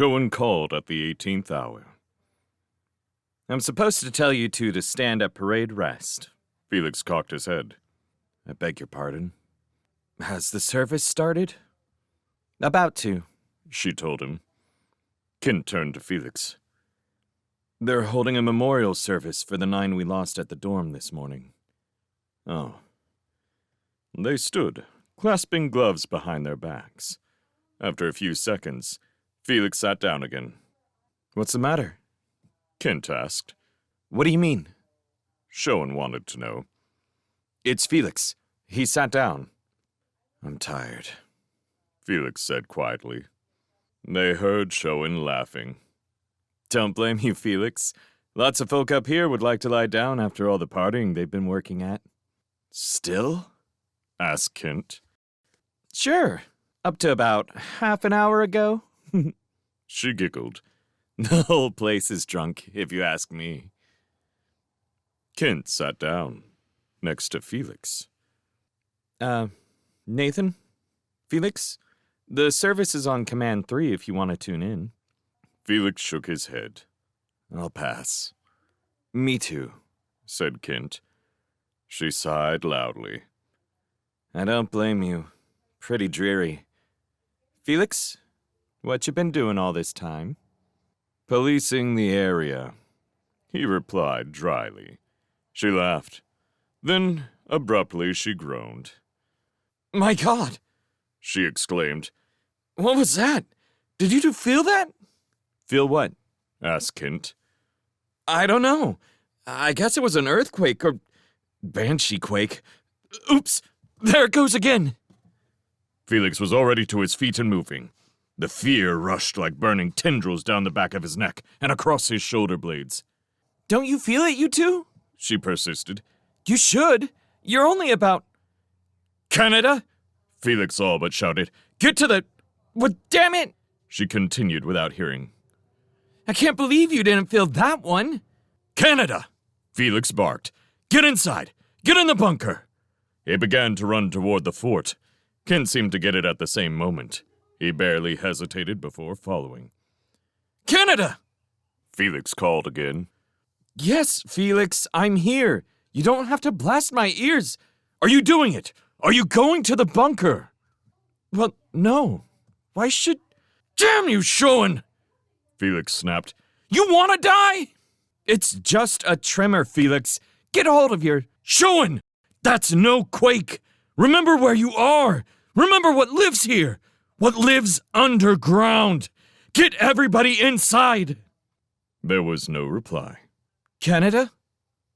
Showen called at the 18th hour. "I'm supposed to tell you two to stand at parade rest." Felix cocked his head. "I beg your pardon." "Has the service started?" "About to," she told him. Kent turned to Felix. "They're holding a memorial service for the 9 we lost at the dorm this morning." "Oh." They stood, clasping gloves behind their backs. After a few seconds, Felix sat down again. "What's the matter?" Kent asked. "What do you mean?" Showen wanted to know. "It's Felix. He sat down." "I'm tired," Felix said quietly. They heard Showen laughing. "Don't blame you, Felix. Lots of folk up here would like to lie down after all the partying they've been working at." "Still?" asked Kent. "Sure. Up to about half an hour ago." She giggled. "The whole place is drunk, if you ask me." Kent sat down, next to Felix. Nathan? Felix? The service is on Command 3 if you want to tune in." Felix shook his head. "I'll pass." "Me too," said Kent. She sighed loudly. "I don't blame you. Pretty dreary. Felix, what you been doing all this time?" "Policing the area," he replied dryly. She laughed. Then, abruptly, she groaned. "My God!" she exclaimed. "What was that? Did you two feel that?" "Feel what?" asked Kent. "I don't know. I guess it was an earthquake or banshee quake. Oops! There it goes again!" Felix was already to his feet and moving. The fear rushed like burning tendrils down the back of his neck and across his shoulder blades. "Don't you feel it, you two?" she persisted. "You should. You're only about—" "Canada!" Felix all but shouted. "Get to the— What, damn it!" she continued without hearing. "I can't believe you didn't feel that one." "Canada!" Felix barked. "Get inside! Get in the bunker!" He began to run toward the fort. Kent seemed to get it at the same moment. He barely hesitated before following. "Canada!" Felix called again. "Yes, Felix, I'm here. You don't have to blast my ears. Are you doing it? Are you going to the bunker?" "Well, no. Why should—" "Damn you, Showen!" Felix snapped. "You want to die?" "It's just a tremor, Felix. Get hold of your—" "Showen! That's no quake! Remember where you are! Remember what lives here! What lives underground! Get everybody inside!" There was no reply. "Canada?"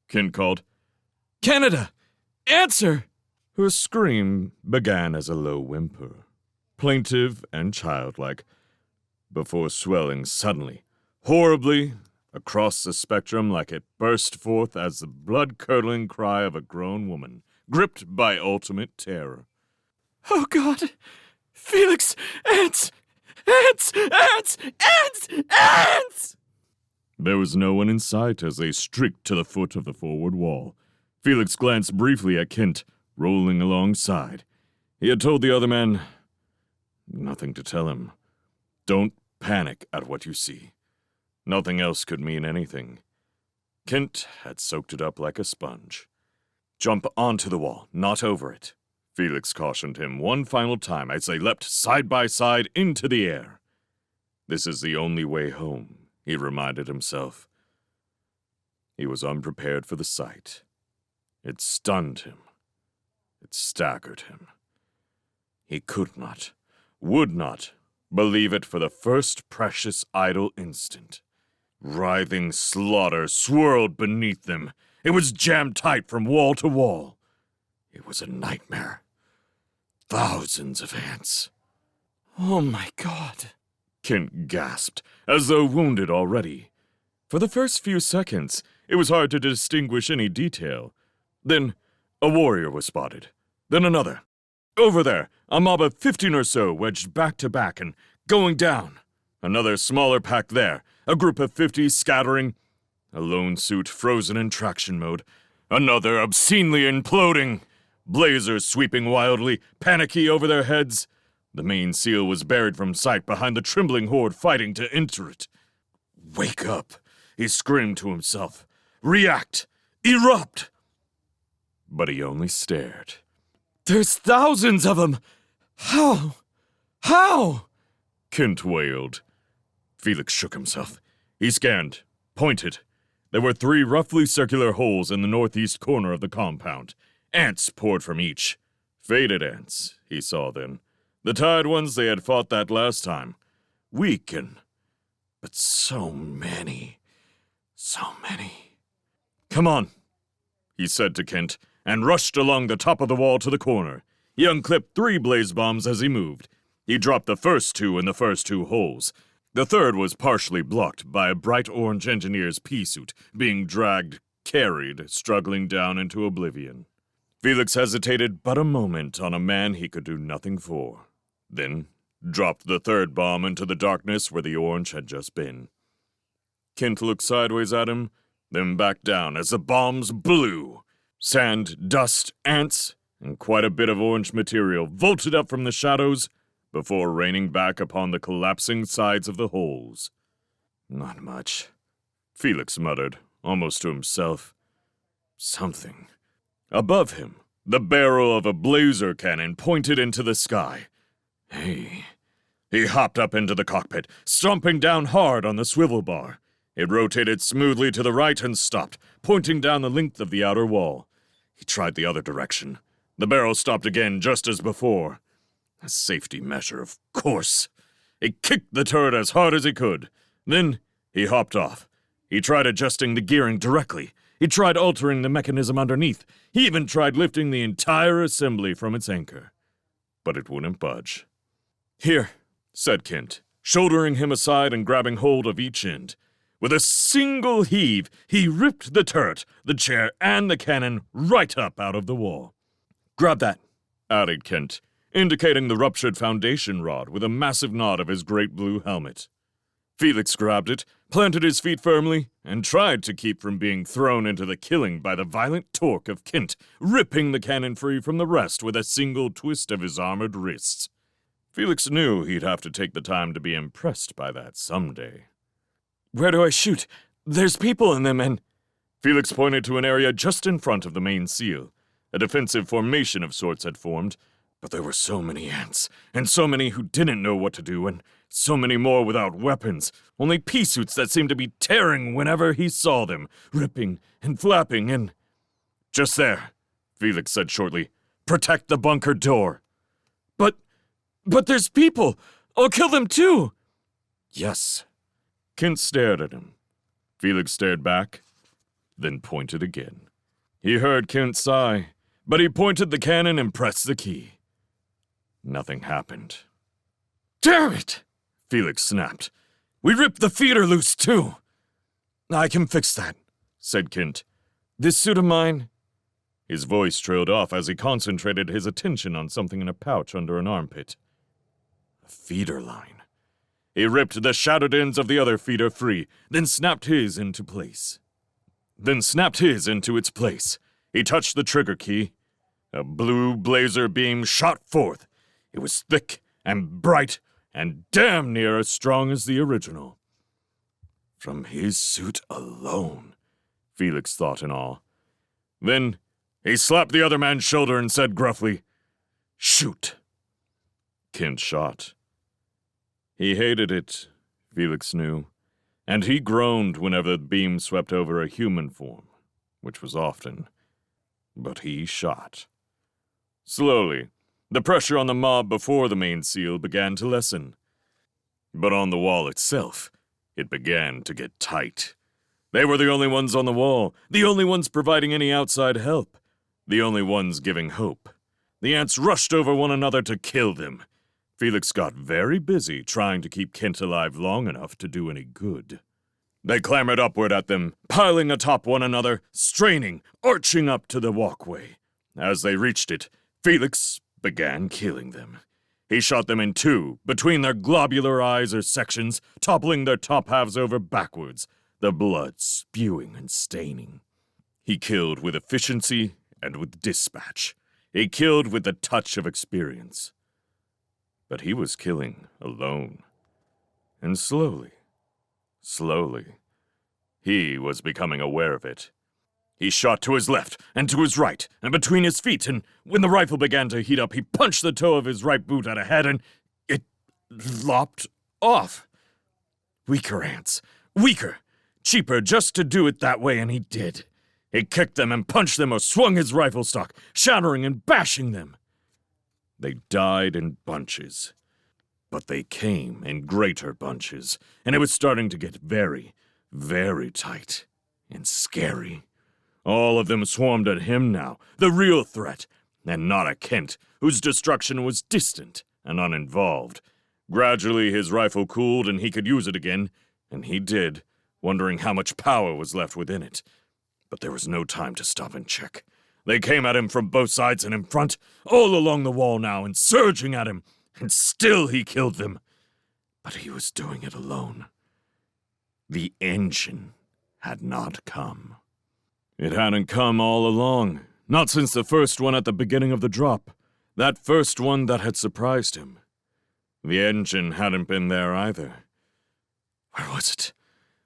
Kent called. "Canada! Answer!" Her scream began as a low whimper, plaintive and childlike, before swelling suddenly, horribly, across the spectrum like it burst forth as the blood-curdling cry of a grown woman, gripped by ultimate terror. "Oh, God! Felix! Ants! Ants! Ants! Ants! Ants!" There was no one in sight as they streaked to the foot of the forward wall. Felix glanced briefly at Kent, rolling alongside. He had told the other man nothing to tell him. Don't panic at what you see. Nothing else could mean anything. Kent had soaked it up like a sponge. "Jump onto the wall, not over it," Felix cautioned him one final time as they leapt side by side into the air. "This is the only way home," he reminded himself. He was unprepared for the sight. It stunned him. It staggered him. He could not, would not, believe it for the first precious idle instant. Writhing slaughter swirled beneath them. It was jammed tight from wall to wall. It was a nightmare. Thousands of ants. "Oh my God," Kent gasped, as though wounded already. For the first few seconds, it was hard to distinguish any detail. Then, a warrior was spotted. Then another. Over there, a mob of 15 or so wedged back to back and going down. Another smaller pack there, a group of 50 scattering. A lone suit frozen in traction mode. Another obscenely imploding. Blazers sweeping wildly, panicky over their heads. The main seal was buried from sight behind the trembling horde fighting to enter it. "Wake up," he screamed to himself. "React! Erupt!" But he only stared. "There's thousands of them! How? How?" Kent wailed. Felix shook himself. He scanned, pointed. There were 3 roughly circular holes in the northeast corner of the compound. Ants poured from each. Faded ants, he saw then. The tired ones they had fought that last time. Weak but so many. So many. "Come on," he said to Kent, and rushed along the top of the wall to the corner. He unclipped 3 blaze bombs as he moved. He dropped the first 2 in the first 2 holes. The third was partially blocked by a bright orange engineer's pea suit being carried, struggling down into oblivion. Felix hesitated but a moment on a man he could do nothing for, then dropped the third bomb into the darkness where the orange had just been. Kent looked sideways at him, then back down as the bombs blew. Sand, dust, ants, and quite a bit of orange material vaulted up from the shadows before raining back upon the collapsing sides of the holes. "Not much," Felix muttered, almost to himself. Something. Above him, the barrel of a blazer cannon pointed into the sky. Hey. He hopped up into the cockpit, stomping down hard on the swivel bar. It rotated smoothly to the right and stopped, pointing down the length of the outer wall. He tried the other direction. The barrel stopped again, just as before. A safety measure, of course. He kicked the turret as hard as he could. Then he hopped off. He tried adjusting the gearing directly. He tried altering the mechanism underneath. He even tried lifting the entire assembly from its anchor. But it wouldn't budge. "Here," said Kent, shouldering him aside and grabbing hold of each end. With a single heave, he ripped the turret, the chair, and the cannon right up out of the wall. "Grab that," added Kent, indicating the ruptured foundation rod with a massive nod of his great blue helmet. Felix grabbed it, planted his feet firmly, and tried to keep from being thrown into the killing by the violent torque of Kent, ripping the cannon free from the rest with a single twist of his armored wrists. Felix knew he'd have to take the time to be impressed by that someday. "Where do I shoot? There's people in them and—" Felix pointed to an area just in front of the main seal. A defensive formation of sorts had formed, but there were so many ants, and so many who didn't know what to do, and so many more without weapons, only pea suits that seemed to be tearing whenever he saw them, ripping and flapping and— "Just there," Felix said shortly. "Protect the bunker door." But there's people! I'll kill them too!" "Yes." Kent stared at him. Felix stared back, then pointed again. He heard Kent sigh, but he pointed the cannon and pressed the key. Nothing happened. "Damn it!" Felix snapped. "We ripped the feeder loose, too." "I can fix that," said Kent. "This suit of mine—" His voice trailed off as he concentrated his attention on something in a pouch under an armpit. A feeder line. He ripped the shattered ends of the other feeder free, then snapped his into its place. He touched the trigger key. A blue blazer beam shot forth. It was thick and bright and damn near as strong as the original. From his suit alone, Felix thought in awe. Then he slapped the other man's shoulder and said gruffly, "Shoot." Kent shot. He hated it, Felix knew, and he groaned whenever the beam swept over a human form, which was often. But he shot. Slowly, the pressure on the mob before the main seal began to lessen. But on the wall itself, it began to get tight. They were the only ones on the wall, the only ones providing any outside help, the only ones giving hope. The ants rushed over one another to kill them. Felix got very busy trying to keep Kent alive long enough to do any good. They clambered upward at them, piling atop one another, straining, arching up to the walkway. As they reached it, Felix began killing them. He shot them in two, between their globular eyes or sections, toppling their top halves over backwards, the blood spewing and staining. He killed with efficiency and with dispatch. He killed with the touch of experience. But he was killing alone. And slowly, he was becoming aware of it. He shot to his left and to his right and between his feet, and when the rifle began to heat up, he punched the toe of his right boot at a head, and it lopped off. Weaker ants. Weaker. Cheaper just to do it that way, and he did. He kicked them and punched them or swung his rifle stock, shattering and bashing them. They died in bunches. But they came in greater bunches, and it was starting to get very, very tight and scary. All of them swarmed at him now, the real threat, and not a Kent, whose destruction was distant and uninvolved. Gradually his rifle cooled and he could use it again, and he did, wondering how much power was left within it. But there was no time to stop and check. They came at him from both sides and in front, all along the wall now, and surging at him, and still he killed them. But he was doing it alone. The engine had not come. It hadn't come all along, not since the first one at the beginning of the drop, that first one that had surprised him. The engine hadn't been there either. Where was it?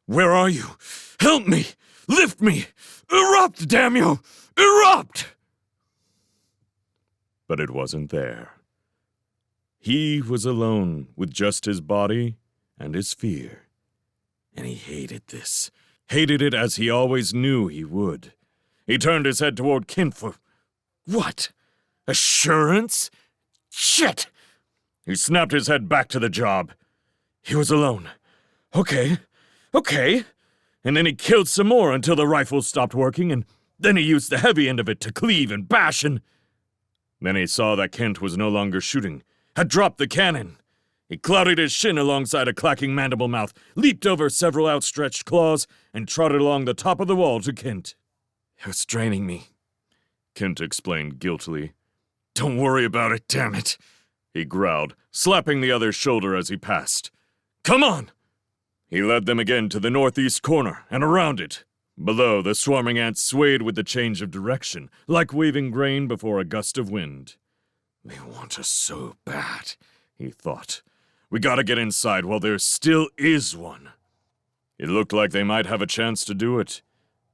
Where are you? Help me! Lift me! Erupt, damn you! Erupt! But it wasn't there. He was alone with just his body and his fear. And he hated this. Hated it as he always knew he would. He turned his head toward Kent for... what? Assurance? Shit! He snapped his head back to the job. He was alone. Okay. And then he killed some more until the rifle stopped working, and then he used the heavy end of it to cleave and bash, and... then he saw that Kent was no longer shooting, had dropped the cannon. He clouted his shin alongside a clacking mandible mouth, leaped over several outstretched claws, and trotted along the top of the wall to Kent. It was draining me, Kent explained guiltily. Don't worry about it, damn it, he growled, slapping the other's shoulder as he passed. Come on! He led them again to the northeast corner and around it. Below, the swarming ants swayed with the change of direction, like waving grain before a gust of wind. They want us so bad, he thought. We gotta get inside while there still is one. It looked like they might have a chance to do it.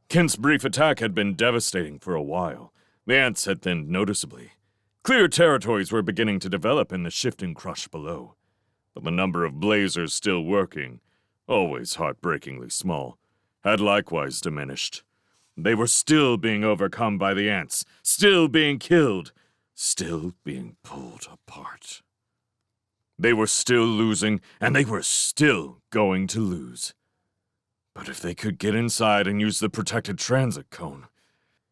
Kent's brief attack had been devastating for a while. The ants had thinned noticeably. Clear territories were beginning to develop in the shifting crush below. But the number of blazers still working, always heartbreakingly small, had likewise diminished. They were still being overcome by the ants, still being killed, still being pulled apart. They were still losing, and they were still going to lose. But if they could get inside and use the protected transit cone...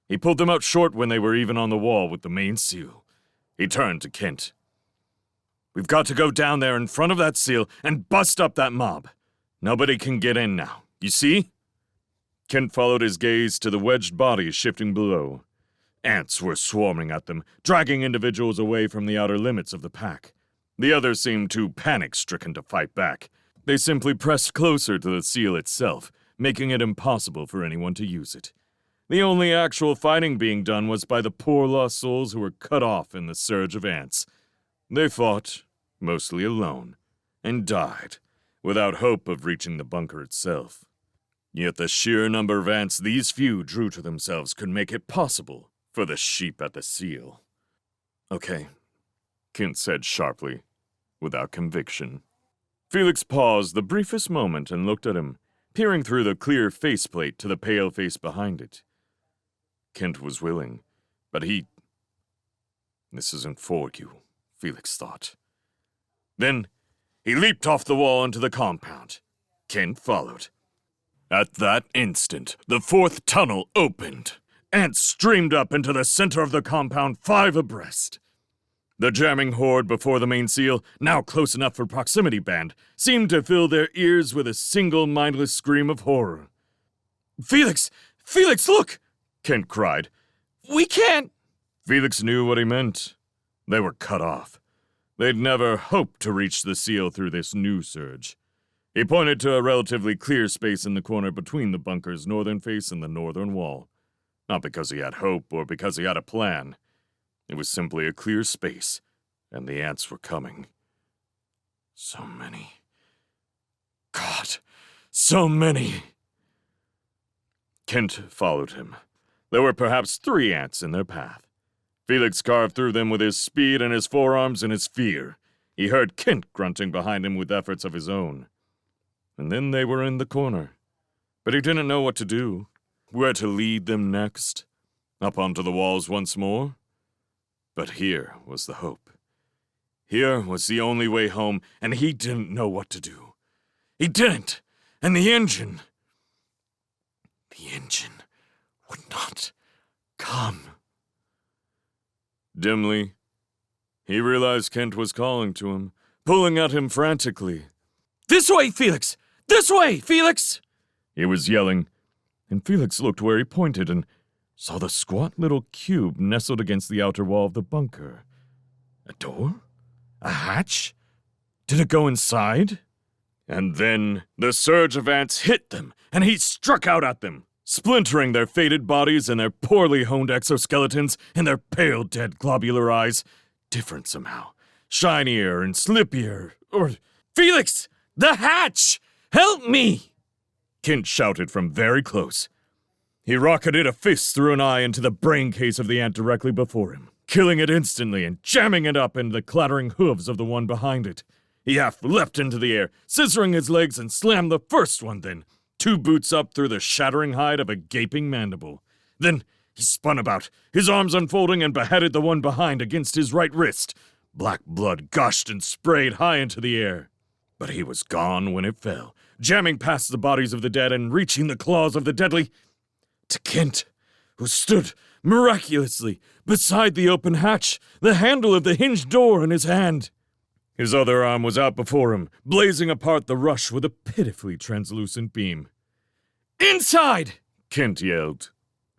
He pulled them out short when they were even on the wall with the main seal. He turned to Kent. We've got to go down there in front of that seal and bust up that mob. Nobody can get in now, you see? Kent followed his gaze to the wedged bodies shifting below. Ants were swarming at them, dragging individuals away from the outer limits of the pack. The others seemed too panic-stricken to fight back. They simply pressed closer to the seal itself, making it impossible for anyone to use it. The only actual fighting being done was by the poor lost souls who were cut off in the surge of ants. They fought, mostly alone, and died, without hope of reaching the bunker itself. Yet the sheer number of ants these few drew to themselves could make it possible for the sheep at the seal. Okay, Kent said sharply, without conviction. Felix paused the briefest moment and looked at him, peering through the clear faceplate to the pale face behind it. Kent was willing, but This isn't for you, Felix thought. Then he leaped off the wall into the compound. Kent followed. At that instant, the fourth tunnel opened. Ants streamed up into the center of the compound 5 abreast. The jamming horde before the main seal, now close enough for proximity band, seemed to fill their ears with a single mindless scream of horror. Felix! Felix, look! Kent cried. We can't... Felix knew what he meant. They were cut off. They'd never hoped to reach the seal through this new surge. He pointed to a relatively clear space in the corner between the bunker's northern face and the northern wall. Not because he had hope or because he had a plan. It was simply a clear space, and the ants were coming. So many. God, so many. Kent followed him. There were perhaps 3 ants in their path. Felix carved through them with his speed and his forearms and his fear. He heard Kent grunting behind him with efforts of his own. And then they were in the corner. But he didn't know what to do. Where to lead them next? Up onto the walls once more? But here was the hope. Here was the only way home, and he didn't know what to do. He didn't! And the engine would not come. Dimly, he realized Kent was calling to him, pulling at him frantically. "This way, Felix! This way, Felix!" He was yelling, and Felix looked where he pointed and saw the squat little cube nestled against the outer wall of the bunker. A door? A hatch? Did it go inside? And then the surge of ants hit them, and he struck out at them, splintering their faded bodies and their poorly honed exoskeletons and their pale, dead globular eyes. Different somehow. Shinier and slippier. Or, "Felix! The hatch! Help me!" Kent shouted from very close. He rocketed a fist through an eye into the brain case of the ant directly before him, killing it instantly and jamming it up into the clattering hooves of the one behind it. He half leapt into the air, scissoring his legs, and slammed the first one then, 2 boots up through the shattering hide of a gaping mandible. Then he spun about, his arms unfolding, and beheaded the one behind against his right wrist. Black blood gushed and sprayed high into the air. But he was gone when it fell, jamming past the bodies of the dead and reaching the claws of the deadly to Kent, who stood miraculously beside the open hatch, the handle of the hinged door in his hand. His other arm was out before him, blazing apart the rush with a pitifully translucent beam. "Inside!" Kent yelled.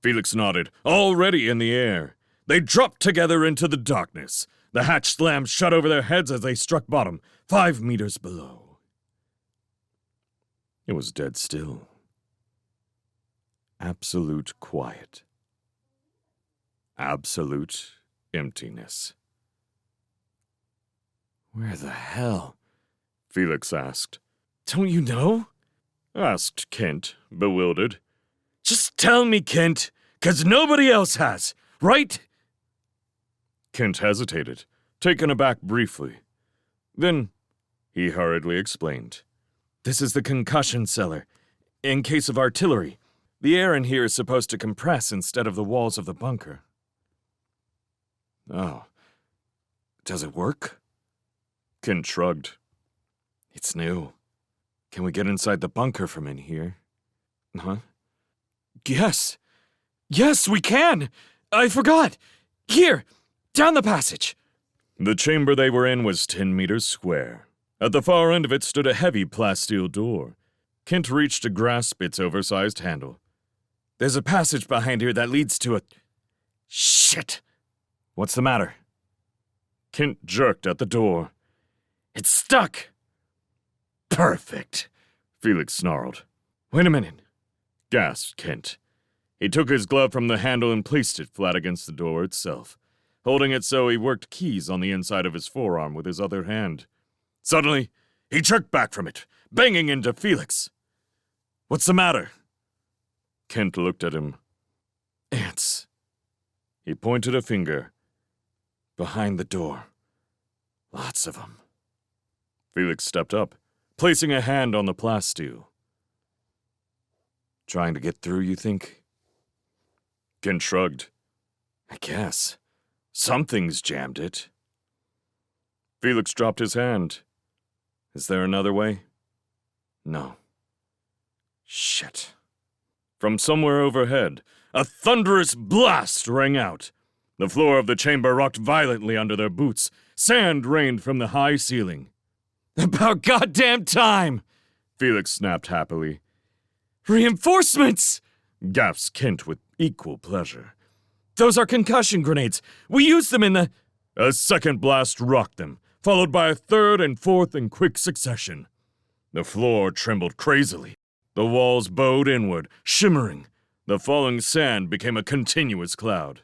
Felix nodded, already in the air. They dropped together into the darkness. The hatch slammed shut over their heads as they struck bottom, 5 meters below. It was dead still. Absolute quiet. Absolute emptiness. "Where the hell?" Felix asked. "Don't you know?" asked Kent, bewildered. "Just tell me, Kent, 'cause nobody else has, right?" Kent hesitated, taken aback briefly. Then he hurriedly explained. "This is the concussion cellar. In case of artillery, the air in here is supposed to compress instead of the walls of the bunker." "Oh. Does it work?" Kent shrugged. "It's new. Can we get inside the bunker from in here?" "Huh?" Yes, we can! I forgot! Here, down the passage!" The chamber they were in was 10 meters square. At the far end of it stood a heavy plasteel door. Kent reached to grasp its oversized handle. "There's a passage behind here that leads to a..." "Shit! What's the matter?" Kent jerked at the door. "It's stuck!" "Perfect!" Felix snarled. "Wait a minute," gasped Kent. He took his glove from the handle and placed it flat against the door itself. Holding it so, he worked keys on the inside of his forearm with his other hand. Suddenly, he jerked back from it, banging into Felix. "What's the matter?" Kent looked at him. "Ants." He pointed a finger. "Behind the door. Lots of them." Felix stepped up, placing a hand on the plasteel. "Trying to get through, you think?" Kent shrugged. "I guess. Something's jammed it." Felix dropped his hand. "Is there another way?" "No." "Shit." From somewhere overhead, a thunderous blast rang out. The floor of the chamber rocked violently under their boots. Sand rained from the high ceiling. "About goddamn time!" Felix snapped happily. "Reinforcements!" gasped Kent with equal pleasure. "Those are concussion grenades. We used them in the..." A second blast rocked them, followed by a third and fourth in quick succession. The floor trembled crazily. The walls bowed inward, shimmering. The falling sand became a continuous cloud.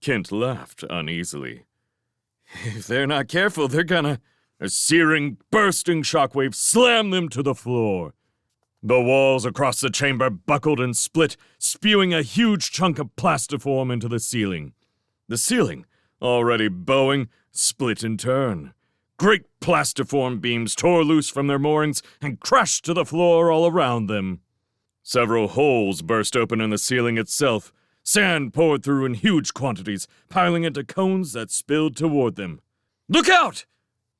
Kent laughed uneasily. "If they're not careful, they're gonna..." A searing, bursting shockwave slammed them to the floor. The walls across the chamber buckled and split, spewing a huge chunk of plastiform into the ceiling. The ceiling, already bowing, split in turn. Great plastiform beams tore loose from their moorings and crashed to the floor all around them. Several holes burst open in the ceiling itself. Sand poured through in huge quantities, piling into cones that spilled toward them. "Look out!"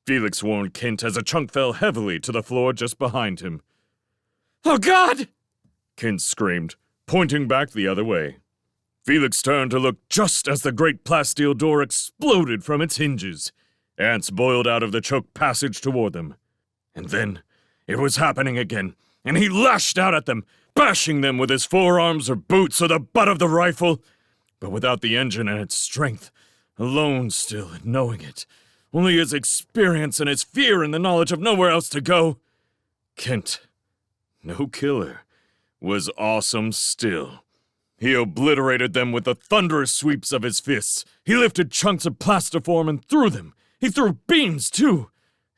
Felix warned Kent as a chunk fell heavily to the floor just behind him. "Oh, God!" Kent screamed, pointing back the other way. Felix turned to look just as the great plasteel door exploded from its hinges. Ants boiled out of the choked passage toward them. And then, it was happening again, and he lashed out at them, bashing them with his forearms or boots or the butt of the rifle. But without the engine and its strength, alone still and knowing it, only his experience and his fear and the knowledge of nowhere else to go, Kent, no killer, was awesome still. He obliterated them with the thunderous sweeps of his fists. He lifted chunks of plastiform and threw them. He threw beams, too,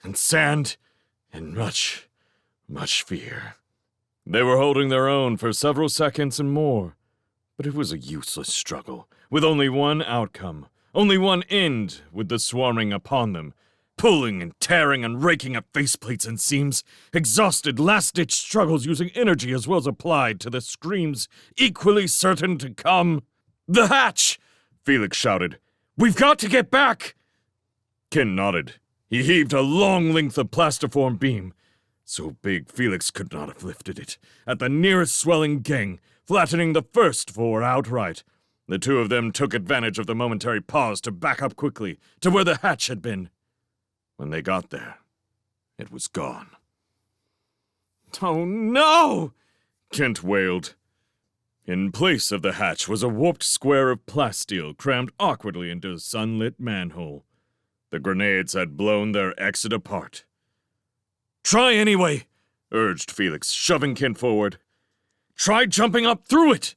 and sand, and much, much fear. They were holding their own for several seconds and more, but it was a useless struggle, with only one outcome, only one end, with the swarming upon them, pulling and tearing and raking at faceplates and seams, exhausted last-ditch struggles using energy as well as applied to the screams equally certain to come. "The hatch!" Felix shouted. "We've got to get back!" Ken nodded. He heaved a long length of plastiform beam, so big Felix could not have lifted it, at the nearest swelling gang, flattening the first four outright. The two of them took advantage of the momentary pause to back up quickly to where the hatch had been. When they got there, it was gone. "Oh, no!" Kent wailed. In place of the hatch was a warped square of plasteel crammed awkwardly into a sunlit manhole. The grenades had blown their exit apart. "Try anyway," urged Felix, shoving Kent forward. "Try jumping up through it."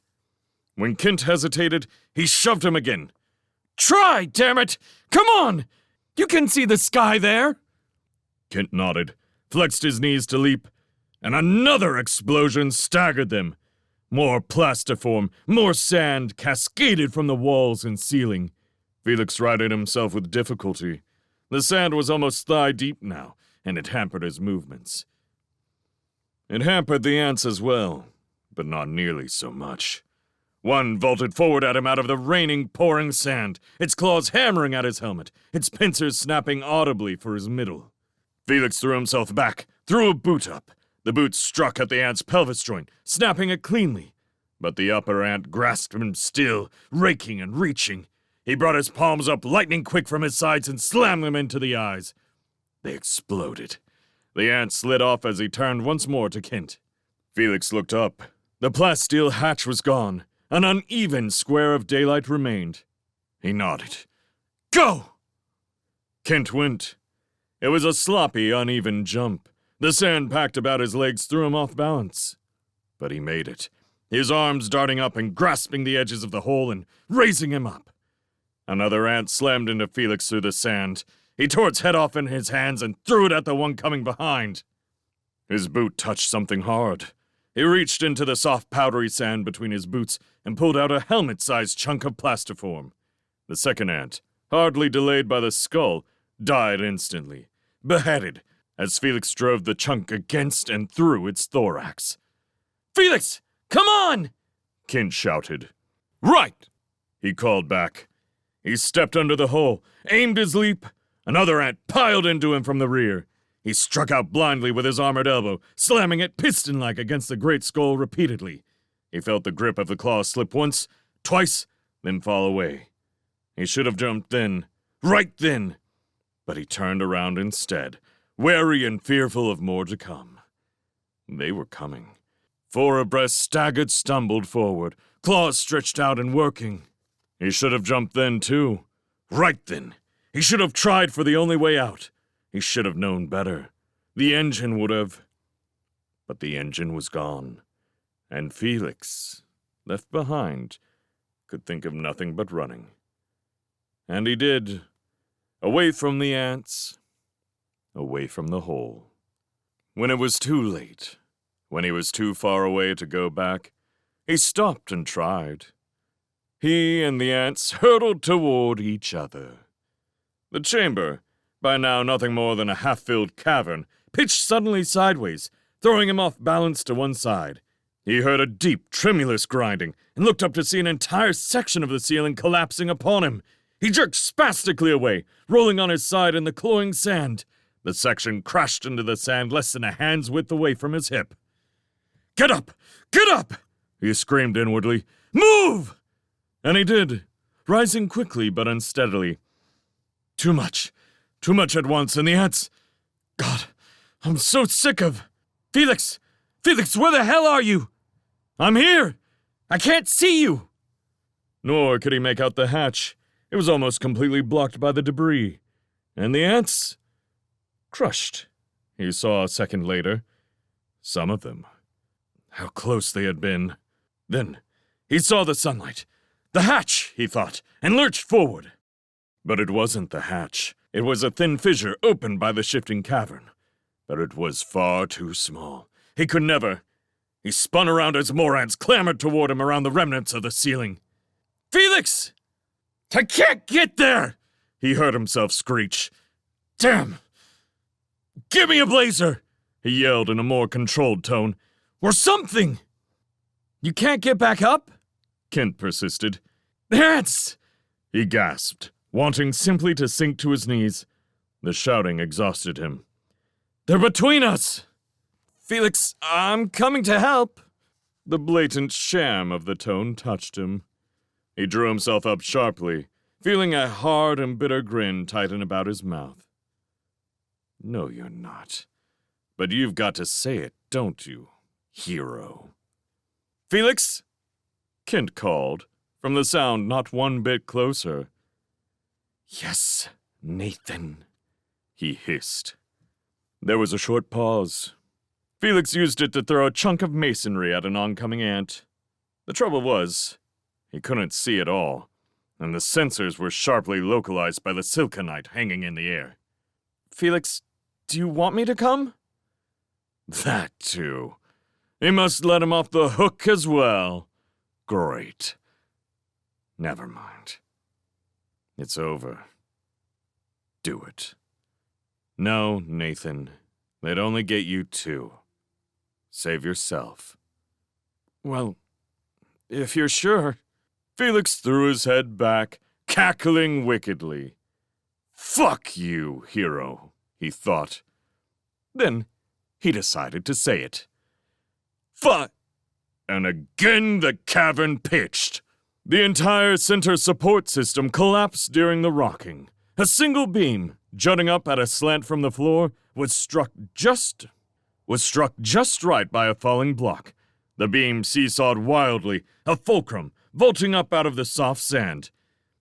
When Kent hesitated, he shoved him again. "Try, damn it! Come on! You can see the sky there!" Kent nodded, flexed his knees to leap, and another explosion staggered them. More plastiform, more sand cascaded from the walls and ceiling. Felix righted himself with difficulty. The sand was almost thigh-deep now, and it hampered his movements. It hampered the ants as well, but not nearly so much. One vaulted forward at him out of the raining, pouring sand, its claws hammering at his helmet, its pincers snapping audibly for his middle. Felix threw himself back, threw a boot up. The boot struck at the ant's pelvis joint, snapping it cleanly. But the upper ant grasped him still, raking and reaching. He brought his palms up lightning quick from his sides and slammed them into the eyes. They exploded. The ant slid off as he turned once more to Kent. Felix looked up. The plasteel hatch was gone. An uneven square of daylight remained. He nodded. "Go!" Kent went. It was a sloppy, uneven jump. The sand packed about his legs threw him off balance. But he made it, his arms darting up and grasping the edges of the hole and raising him up. Another ant slammed into Felix through the sand. He tore its head off in his hands and threw it at the one coming behind. His boot touched something hard. He reached into the soft, powdery sand between his boots and pulled out a helmet-sized chunk of plastiform. The second ant, hardly delayed by the skull, died instantly, beheaded, as Felix drove the chunk against and through its thorax. "Felix, come on!" Kent shouted. "Right!" he called back. He stepped under the hole, aimed his leap. Another ant piled into him from the rear. He struck out blindly with his armored elbow, slamming it piston-like against the great skull repeatedly. He felt the grip of the claw slip once, twice, then fall away. He should have jumped then, right then. But he turned around instead, wary and fearful of more to come. They were coming. Four abreast, staggered, stumbled forward, claws stretched out and working. He should have jumped then, too. Right then. He should have tried for the only way out. He should have known better. The engine would have... But the engine was gone. And Felix, left behind, could think of nothing but running. And he did. Away from the ants. away from the hole. When it was too late, when he was too far away to go back, he stopped and tried. He and the ants hurtled toward each other. The chamber, by now nothing more than a half-filled cavern, pitched suddenly sideways, throwing him off balance to one side. He heard a deep, tremulous grinding and looked up to see an entire section of the ceiling collapsing upon him. He jerked spastically away, rolling on his side in the cloying sand. The section crashed into the sand less than a hand's width away from his hip. "Get up! Get up!" he screamed inwardly. "Move!" And he did, rising quickly but unsteadily. Too much at once, and the ants... God, I'm so sick of... Felix! Felix, where the hell are you? I'm here! I can't see you! Nor could he make out the hatch. It was almost completely blocked by the debris. And the ants... crushed, he saw a second later. Some of them. How close they had been. Then he saw the sunlight. The hatch, he thought, and lurched forward. But it wasn't the hatch. It was a thin fissure opened by the shifting cavern. But it was far too small. He could never. He spun around as more ants clamored toward him around the remnants of the ceiling. "Felix! I can't get there!" he heard himself screech. "Damn! Give me a blazer!" he yelled in a more controlled tone. "Or something!" "You can't get back up?" Kent persisted. "Ants!" he gasped, wanting simply to sink to his knees. The shouting exhausted him. "They're between us!" "Felix, I'm coming to help." The blatant sham of the tone touched him. He drew himself up sharply, feeling a hard and bitter grin tighten about his mouth. "No, you're not. But you've got to say it, don't you, hero?" "Felix?" Kent called, from the sound not one bit closer. "Yes, Nathan," he hissed. There was a short pause. Felix used it to throw a chunk of masonry at an oncoming ant. The trouble was, he couldn't see at all, and the sensors were sharply localized by the silconite hanging in the air. "Felix, do you want me to come?" That, too. He must let him off the hook as well. Great. Never mind. It's over. Do it. No, Nathan. They'd only get you two. Save yourself. Well, if you're sure. Felix threw his head back, cackling wickedly. "Fuck you, hero," he thought. Then he decided to say it. "Fuck!" And again the cavern pitched. The entire center support system collapsed during the rocking. A single beam, jutting up at a slant from the floor, was struck just right by a falling block. The beam seesawed wildly, a fulcrum, vaulting up out of the soft sand.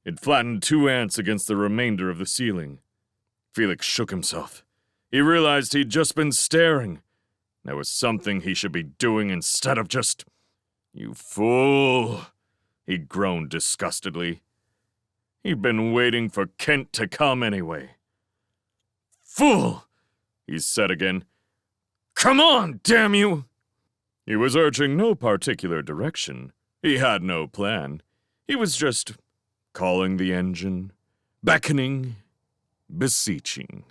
It flattened two ants against the remainder of the ceiling. Felix shook himself. He realized he'd just been staring. There was something he should be doing instead of just... "You fool," he groaned disgustedly. He'd been waiting for Kent to come anyway. "Fool," he said again. "Come on, damn you!" He was urging no particular direction. He had no plan. He was just calling the engine, beckoning, beseeching.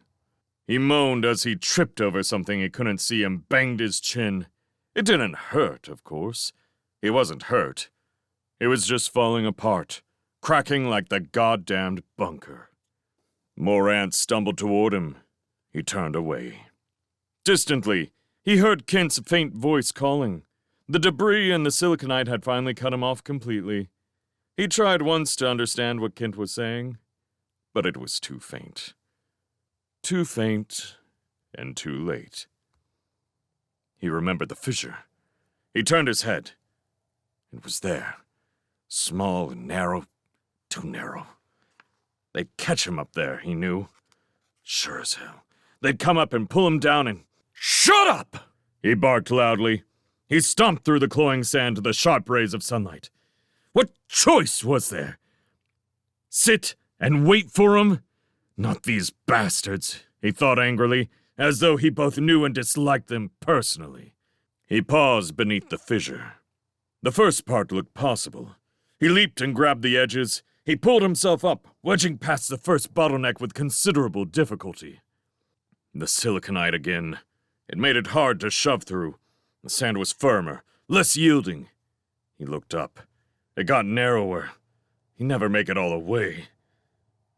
He moaned as he tripped over something he couldn't see and banged his chin. It didn't hurt, of course. He wasn't hurt. He was just falling apart, cracking like the goddamned bunker. More ants stumbled toward him. He turned away. Distantly, he heard Kent's faint voice calling. The debris and the siliconite had finally cut him off completely. He tried once to understand what Kent was saying, but it was too faint. Too faint and too late. He remembered the fissure. He turned his head. It was there. Small and narrow. Too narrow. They'd catch him up there, he knew. Sure as hell. They'd come up and pull him down and... "Shut up!" he barked loudly. He stomped through the cloying sand to the sharp rays of sunlight. What choice was there? Sit and wait for him? Not these bastards, he thought angrily, as though he both knew and disliked them personally. He paused beneath the fissure. The first part looked possible. He leaped and grabbed the edges. He pulled himself up, wedging past the first bottleneck with considerable difficulty. The siliconite again. It made it hard to shove through. The sand was firmer, less yielding. He looked up. It got narrower. He'd never make it all the way.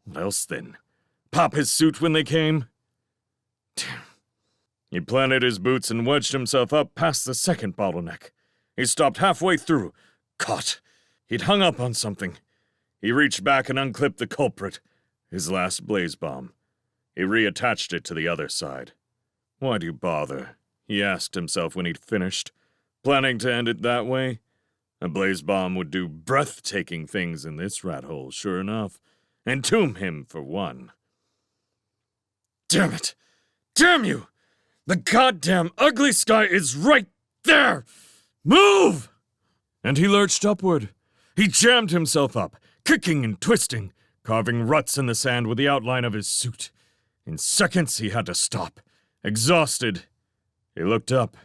What else then? Pop his suit when they came? He planted his boots and wedged himself up past the second bottleneck. He stopped halfway through. Caught. He'd hung up on something. He reached back and unclipped the culprit, his last blaze bomb. He reattached it to the other side. Why'd you bother? He asked himself when he'd finished. Planning to end it that way? A blaze bomb would do breathtaking things in this rat hole, sure enough. Entomb him, for one. Damn it! Damn you! The goddamn ugly sky is right there! Move! And he lurched upward. He jammed himself up, kicking and twisting, carving ruts in the sand with the outline of his suit. In seconds, he had to stop. Exhausted. He looked up.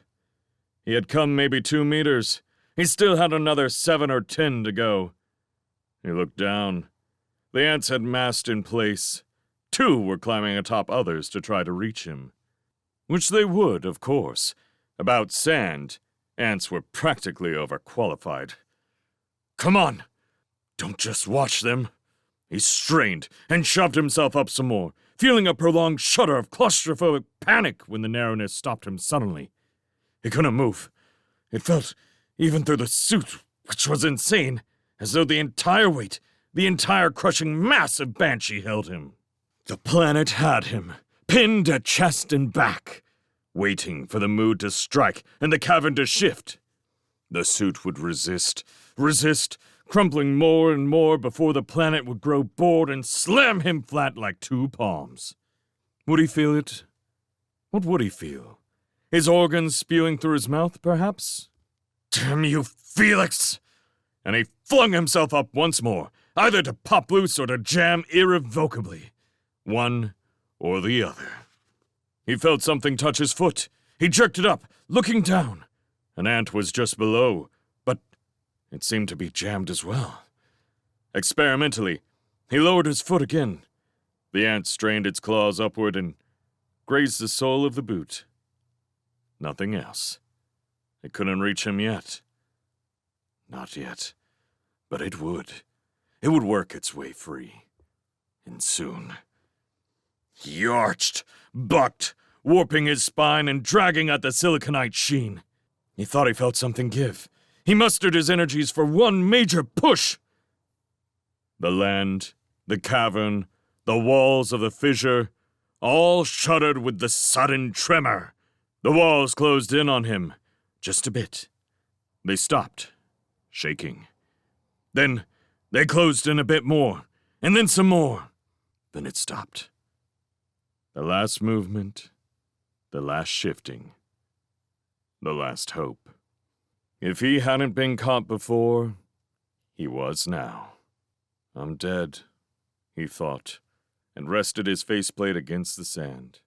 He had come maybe 2 meters. He still had another 7 or 10 to go. He looked down. The ants had massed in place. 2 were climbing atop others to try to reach him. Which they would, of course. About sand, ants were practically overqualified. Come on! Don't just watch them. He strained and shoved himself up some more, feeling a prolonged shudder of claustrophobic panic when the narrowness stopped him suddenly. He couldn't move. It felt, even through the suit, which was insane, as though the entire weight, the entire crushing mass of Banshee held him. The planet had him, pinned at chest and back, waiting for the mood to strike and the cavern to shift. The suit would resist, crumpling more and more before the planet would grow bored and slam him flat like 2 palms. Would he feel it? What would he feel? His organs spewing through his mouth, perhaps? Damn you, Felix! And he flung himself up once more, either to pop loose or to jam irrevocably. One or the other. He felt something touch his foot. He jerked it up, looking down. An ant was just below, but it seemed to be jammed as well. Experimentally, he lowered his foot again. The ant strained its claws upward and grazed the sole of the boot. Nothing else. It couldn't reach him yet. Not yet. But it would. It would work its way free. And soon. He arched, bucked, warping his spine and dragging at the siliconite sheen. He thought he felt something give. He mustered his energies for one major push. The land, the cavern, the walls of the fissure, all shuddered with the sudden tremor. The walls closed in on him, just a bit. They stopped, shaking. Then they closed in a bit more, and then some more. Then it stopped. The last movement, the last shifting, the last hope. If he hadn't been caught before, he was now. I'm dead, he thought, and rested his faceplate against the sand.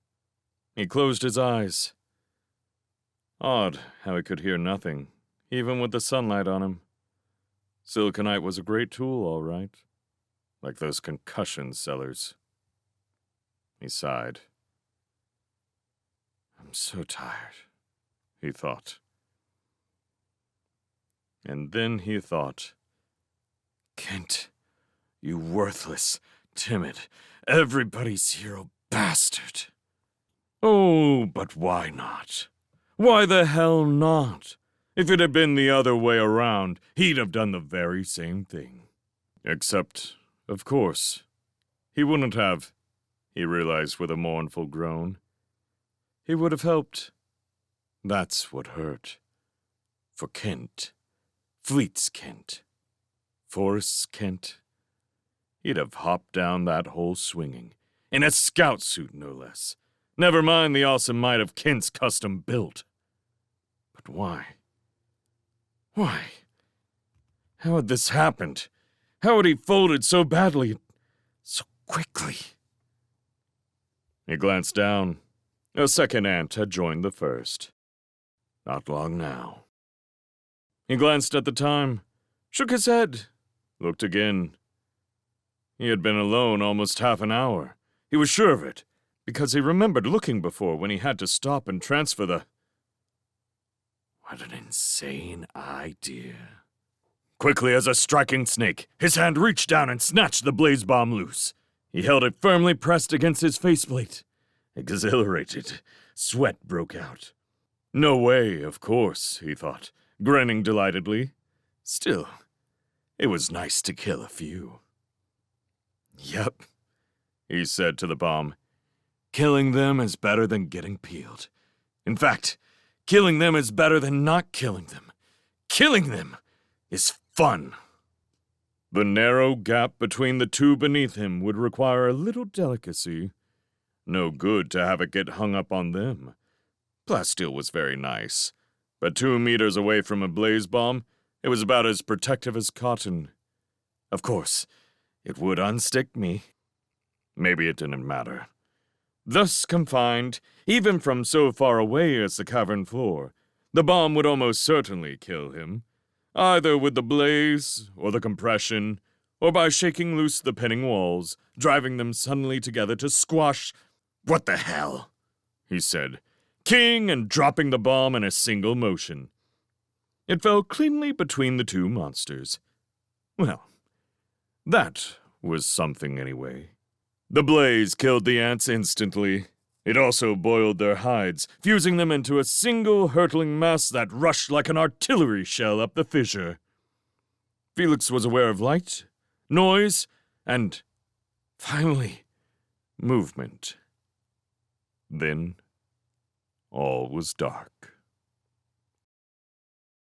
He closed his eyes. Odd how he could hear nothing, even with the sunlight on him. Siliconite was a great tool, all right. Like those concussion sellers. He sighed. I'm so tired, he thought. And then he thought, Kent, you worthless, timid, everybody's hero bastard. Oh, but why not? Why the hell not? If it had been the other way around, he'd have done the very same thing. Except, of course, he wouldn't have, he realized with a mournful groan. He would have helped. That's what hurt. For Kent. Fleet's Kent. Forrest's Kent. He'd have hopped down that hole swinging. In a scout suit, no less. Never mind the awesome might of Kent's custom build. But why? Why? How had this happened? How had he folded so badly, so quickly? He glanced down. A second ant had joined the first. Not long now. He glanced at the time, shook his head, looked again. He had been alone almost half an hour. He was sure of it, because he remembered looking before when he had to stop and transfer the... What an insane idea. Quickly as a striking snake, his hand reached down and snatched the blaze bomb loose. He held it firmly pressed against his faceplate. Exhilarated, sweat broke out. No way, of course, he thought, grinning delightedly. Still, it was nice to kill a few. Yep, he said to the bomb. Killing them is better than getting peeled. In fact, killing them is better than not killing them. Killing them is fun. The narrow gap between the two beneath him would require a little delicacy. No good to have it get hung up on them. Plasteel was very nice, but 2 meters away from a blaze bomb, it was about as protective as cotton. Of course, it would unstick me. Maybe it didn't matter. Thus confined, even from so far away as the cavern floor, the bomb would almost certainly kill him, either with the blaze, or the compression, or by shaking loose the pinning walls, driving them suddenly together to squash... What the hell? He said, keying and dropping the bomb in a single motion. It fell cleanly between the two monsters. Well, that was something anyway. The blaze killed the ants instantly. It also boiled their hides, fusing them into a single hurtling mass that rushed like an artillery shell up the fissure. Felix was aware of light, noise, and, finally, movement. Then, all was dark.